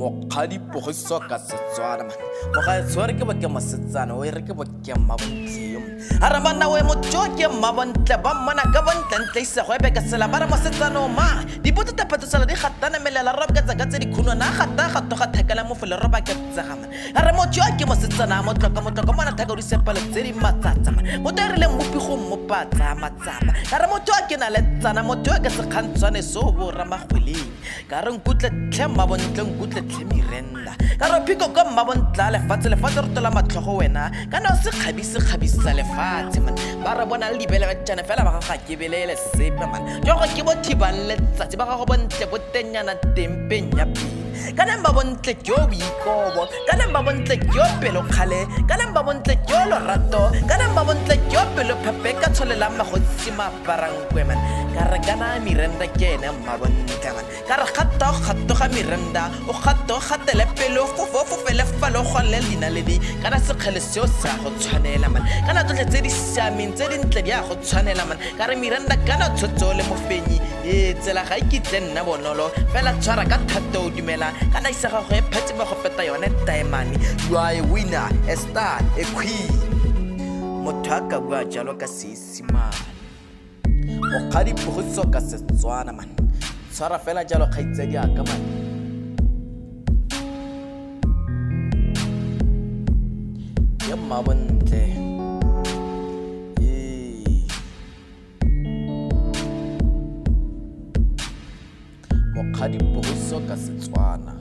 mokgadi pogiso ka Setswana man moga tsware ke botse mosetsana o re ke botse mabontleo ara bana we motho ke mabontle ba mona ka bontle se go ebe ka sela ba re mosetsana ma di botse ta phetosela di gatana melela roba ka tsa di khuno na gata gato ga thekela mo fele roba ke tsaga man ara motho ke mosetsana motho ka mona theka di sepala tse di matsatsa man motho re le mopi go mopatsa matsapa ara motho ke na le tsana motho ke se khantswane so bo ramagwele ka re nkutle tlhema bontle nkutle tlhemirenda ka re phiko ka mmabontla lefatshe re tola matlhogo wena kana se khabisa lefatshe man ba re bona le dibele ba tsana fela ba ga ke belele sepe man jo go ke bothiba letsatsi ba go bontle botenyana tempeng ya pele kana ba bontle jo boikobo kana ba bontle jo pelo khale kana ba bontle jo lorato kana ba bontle jo pelo phepe ka tsholela magotsi maparangwe man ka re kana mirenda ke ene mmabontle man ka re khatto ga mirenda o khatele pelo fofo fele falo go le lina le di kana se khele seo sa go tshwanela man kana tlotle tse di siameng tse dintle di a go tshwanela man ka re mirenda kana tshotso le mofenyi e tsela ga ikitse nna bonolo fela tshwara ka thato dumela kana isa ga go e phetse ba go peta yone diamond you are a winner, a star, a queen motho ka bua jalo ka seesimane mokgadi pogiso ka Setswana man tshwara fela jalo kgaitse di aka man ya mabontle mokgadi pogiso ka Setswana